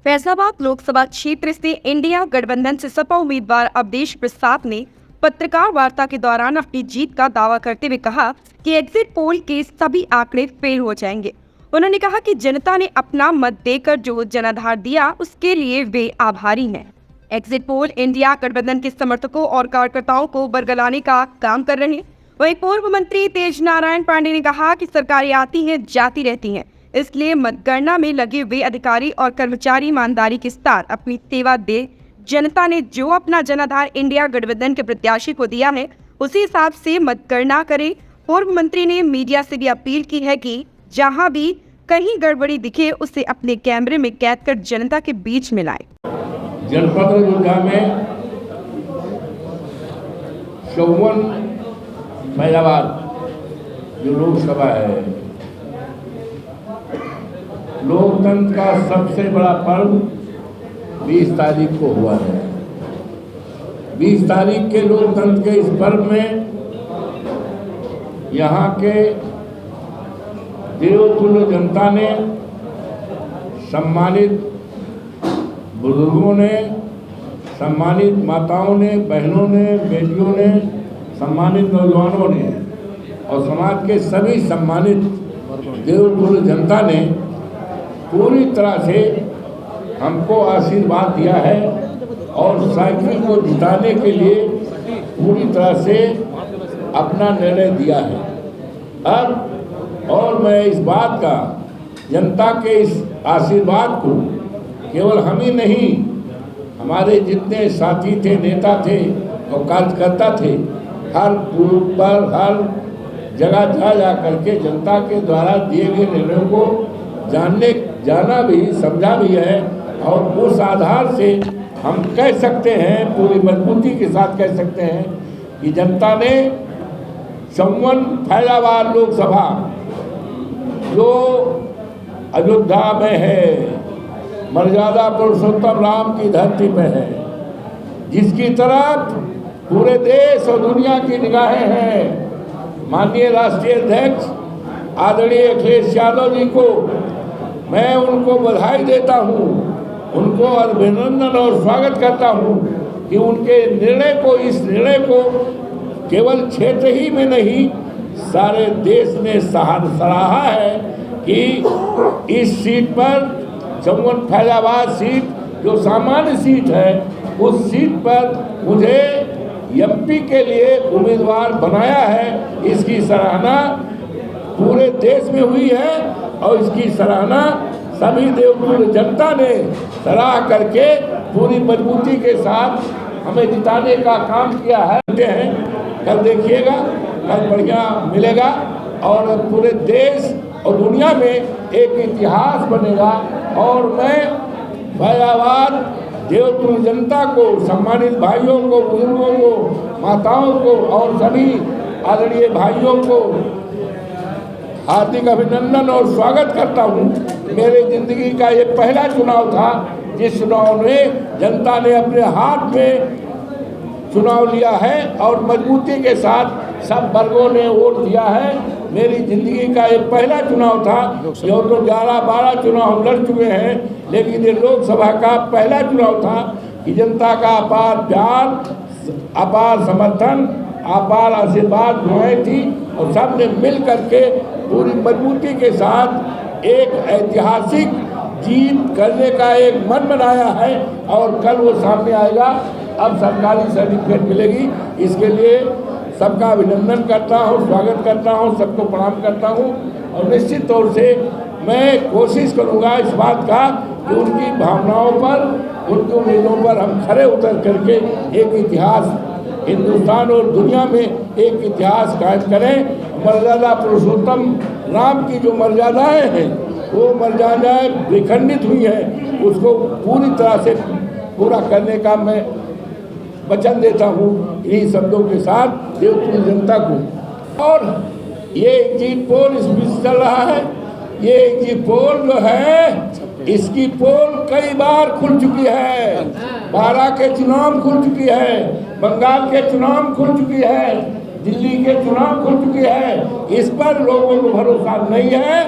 फैजाबाद लोकसभा क्षेत्र से इंडिया गठबंधन से सपा उम्मीदवार अवधेश प्रसाद ने पत्रकार वार्ता के दौरान अपनी जीत का दावा करते हुए कहा कि एग्जिट पोल के सभी आंकड़े फेल हो जाएंगे। उन्होंने कहा कि जनता ने अपना मत देकर जो जनाधार दिया उसके लिए वे आभारी हैं। एग्जिट पोल इंडिया गठबंधन के समर्थकों और कार्यकर्ताओं को बरगलाने का काम कर रहे हैं। वहीं पूर्व मंत्री तेज नारायण पांडे ने कहा कि सरकारें आती हैं जाती रहती हैं, इसलिए मतगणना में लगे हुए अधिकारी और कर्मचारी ईमानदारी के साथ अपनी सेवा दे। जनता ने जो अपना जनाधार इंडिया गठबंधन के प्रत्याशी को दिया है उसी हिसाब से मतगणना करे। पूर्व मंत्री ने मीडिया से भी अपील की है कि जहां भी कहीं गड़बड़ी दिखे उसे अपने कैमरे में कैद कर जनता के बीच में लाए। जनपद अयोध्या में 54 फैजाबाद जो लोकसभा है, लोकतंत्र का सबसे बड़ा पर्व 20 तारीख को हुआ है। 20 तारीख के लोकतंत्र के इस पर्व में यहाँ के देवतुल्य जनता ने, सम्मानित बुजुर्गों ने, सम्मानित माताओं ने, बहनों ने, बेटियों ने, सम्मानित नौजवानों ने और समाज के सभी सम्मानित देवतुल्य जनता ने पूरी तरह से हमको आशीर्वाद दिया है और साइकिल को जिताने के लिए पूरी तरह से अपना निर्णय दिया है। अब और मैं इस बात का, जनता के इस आशीर्वाद को केवल हम ही नहीं, हमारे जितने साथी थे, नेता थे और कार्यकर्ता थे, हर बूथ पर हर जगह जा करके जनता के द्वारा दिए गए निर्णयों को जाना भी, समझा भी है। और उस आधार से हम कह सकते हैं, पूरी मजबूती के साथ कह सकते हैं कि जनता ने 54 फैजाबाद लोकसभा जो अयोध्या में है, मर्यादा पुरुषोत्तम राम की धरती पे है, जिसकी तरफ पूरे देश और दुनिया की निगाहें हैं, माननीय राष्ट्रीय अध्यक्ष आदरणीय अखिलेश यादव जी को मैं उनको बधाई देता हूँ, उनको अभिनंदन और स्वागत करता हूँ कि उनके इस निर्णय को केवल क्षेत्र ही में नहीं, सारे देश ने सराहा है कि इस सीट पर 54 फैजाबाद सीट जो सामान्य सीट है, उस सीट पर मुझे एमपी के लिए उम्मीदवार बनाया है। इसकी सराहना पूरे देश में हुई है और इसकी सराहना सभी देवतुल्य जनता ने सराह करके पूरी मजबूती के साथ हमें जिताने का काम किया है। कल देखिएगा, कल बढ़िया मिलेगा और पूरे देश और दुनिया में एक इतिहास बनेगा। और मैं फैजाबाद देवतुल्य जनता को, सम्मानित भाइयों को, बुजुर्गों को, माताओं को और सभी आदरणीय भाइयों को हार्दिक अभिनंदन और स्वागत करता हूँ। मेरे जिंदगी का ये पहला चुनाव था जिस चुनाव में जनता ने अपने हाथ में चुनाव लिया है और मजबूती के साथ सब वर्गों ने वोट दिया है। मेरी जिंदगी का ये पहला चुनाव था। जो तो 11-12 चुनाव हम लड़ चुके हैं, लेकिन ये लोकसभा का पहला चुनाव था कि जनता का अपार प्यार, अपार समर्थन, अपार आशीर्वाद दुआएं थी और सब ने मिल करके पूरी मजबूती के साथ एक ऐतिहासिक जीत करने का एक मन बनाया है और कल वो सामने आएगा। अब सरकारी सर्टिफिकेट मिलेगी, इसके लिए सबका अभिनंदन करता हूँ, स्वागत करता हूँ, सबको प्रणाम करता हूँ और निश्चित तौर से मैं कोशिश करूँगा इस बात का कि उनकी भावनाओं पर, उनकी उम्मीदों पर हम खरे उतर करके एक इतिहास हिंदुस्तान और दुनिया में एक इतिहास कायम करें। मर्यादा पुरुषोत्तम राम की जो मर्यादाएं हैं, वो मर्यादाएं विखंडित हुई हैं, उसको पूरी तरह से पूरा करने का मैं वचन देता हूँ इन्हीं शब्दों के साथ देवतुल्य जनता को। और ये एग्जिट पोल इस बीच चल रहा है, ये एग्जिट पोल जो है, इसकी पोल कई बार खुल चुकी है। 12 के चुनाव खुल चुकी है, बंगाल के चुनाव खुल चुकी है, दिल्ली के चुनाव खुल चुकी है। इस पर लोगों को भरोसा नहीं है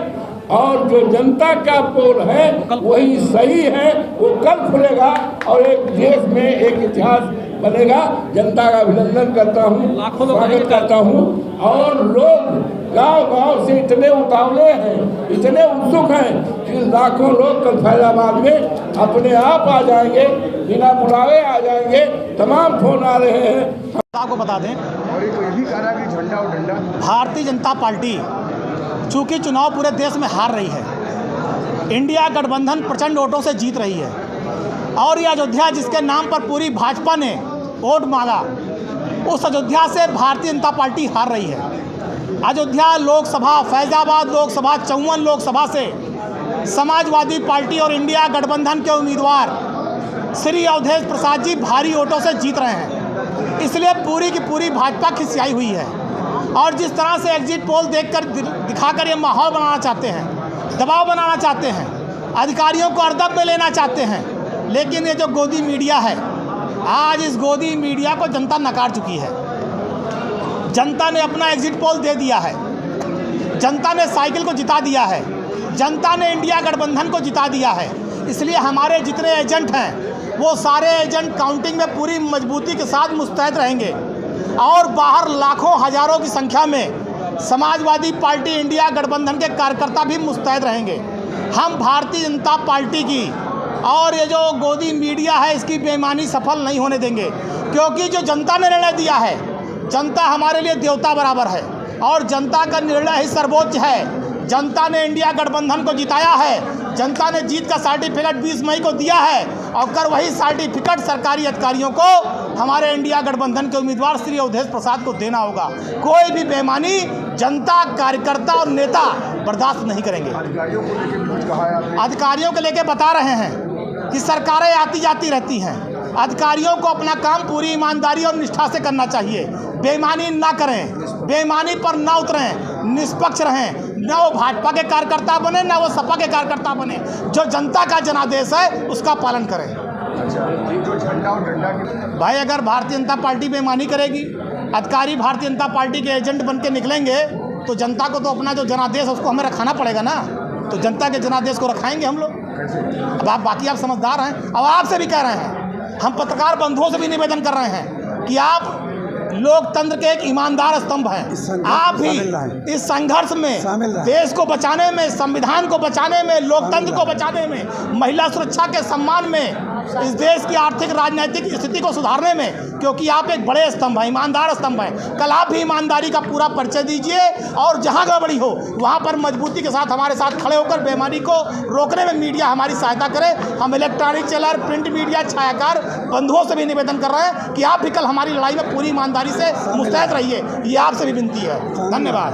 और जो जनता का पोल है वही सही है, वो कल खुलेगा और एक देश में एक इतिहास बनेगा। जनता का अभिनंदन करता हूँ, स्वागत करता हूँ। और लोग गांव-गांव से इतने उतावले हैं, इतने उत्सुक हैं कि लाखों लोग कल फैजाबाद में अपने आप आ जाएंगे, बिना बुलावे आ जाएंगे। तमाम फोन आ रहे हैं। आपको बता दें, और ये तो यही कह रहा है कि झंडा और डंडा। भारतीय जनता पार्टी चूँकि चुनाव पूरे देश में हार रही है, इंडिया गठबंधन प्रचंड वोटों से जीत रही है, और ये अयोध्या जिसके नाम पर पूरी भाजपा ने वोट मांगा, उस अयोध्या से भारतीय जनता पार्टी हार रही है। अयोध्या लोकसभा, फैजाबाद लोकसभा, 54 लोकसभा से समाजवादी पार्टी और इंडिया गठबंधन के उम्मीदवार श्री अवधेश प्रसाद जी भारी वोटों से जीत रहे हैं। इसलिए पूरी की पूरी भाजपा खिसियाई हुई है, और जिस तरह से एग्जिट पोल देखकर दिखाकर ये माहौल बनाना चाहते हैं, दबाव बनाना चाहते हैं, अधिकारियों को अर्दब में लेना चाहते हैं, लेकिन ये जो गोदी मीडिया है, आज इस गोदी मीडिया को जनता नकार चुकी है। जनता ने अपना एग्जिट पोल दे दिया है, जनता ने साइकिल को जिता दिया है, जनता ने इंडिया गठबंधन को जिता दिया है। इसलिए हमारे जितने एजेंट हैं वो सारे एजेंट काउंटिंग में पूरी मजबूती के साथ मुस्तैद रहेंगे, और बाहर लाखों हजारों की संख्या में समाजवादी पार्टी इंडिया गठबंधन के कार्यकर्ता भी मुस्तैद रहेंगे। हम भारतीय जनता पार्टी की और ये जो गोदी मीडिया है इसकी बेईमानी सफल नहीं होने देंगे, क्योंकि जो जनता ने निर्णय दिया है, जनता हमारे लिए देवता बराबर है, और जनता का निर्णय ही सर्वोच्च है। जनता ने इंडिया गठबंधन को जिताया है, जनता ने जीत का सर्टिफिकेट 20 मई को दिया है, और कर वही सर्टिफिकेट सरकारी अधिकारियों को हमारे इंडिया गठबंधन के उम्मीदवार श्री अवधेश प्रसाद को देना होगा। कोई भी बेईमानी जनता, कार्यकर्ता और नेता बर्दाश्त नहीं करेंगे। अधिकारियों को लेकर भी कुछ कहा है आपने? अधिकारियों को लेकर बता रहे हैं कि सरकारें आती जाती रहती हैं, अधिकारियों को अपना काम पूरी ईमानदारी और निष्ठा से करना चाहिए। बेईमानी ना करें, बेईमानी पर ना उतरें, निष्पक्ष रहें। न वो भाजपा के कार्यकर्ता बने, न वो सपा के कार्यकर्ता बने। जो जनता का जनादेश है उसका पालन करें। अच्छा, ये जो झंडा और डंडा की भाई, अगर भारतीय जनता पार्टी बेईमानी करेगी, अधिकारी भारतीय जनता पार्टी के एजेंट बन के निकलेंगे, तो जनता को तो अपना जो जनादेश है उसको हमें रखाना पड़ेगा ना। तो जनता के जनादेश को रखाएंगे हम लोग। अब आप बाकी आप समझदार हैं, अब आपसे भी कह रहे हैं, हम पत्रकार बंधुओं से भी निवेदन कर रहे हैं कि आप लोकतंत्र के एक ईमानदार स्तंभ हैं। आप भी इस संघर्ष में देश को बचाने में, संविधान को बचाने में, लोकतंत्र को बचाने में, महिला सुरक्षा के सम्मान में, इस देश की आर्थिक राजनीतिक स्थिति को सुधारने में, क्योंकि आप एक बड़े स्तंभ हैं, ईमानदार स्तंभ हैं। कल आप भी ईमानदारी का पूरा परिचय दीजिए, और जहां गड़बड़ी हो वहां पर मजबूती के साथ हमारे साथ खड़े होकर बेईमानी को रोकने में मीडिया हमारी सहायता करे। हम इलेक्ट्रॉनिक चैनल, प्रिंट मीडिया, छायाकार बंधुओं से भी निवेदन कर रहे हैं कि आप भी कल हमारी लड़ाई में पूरी ईमानदारी से मुस्तैद रहिए। ये आपसे भी विनती है। धन्यवाद।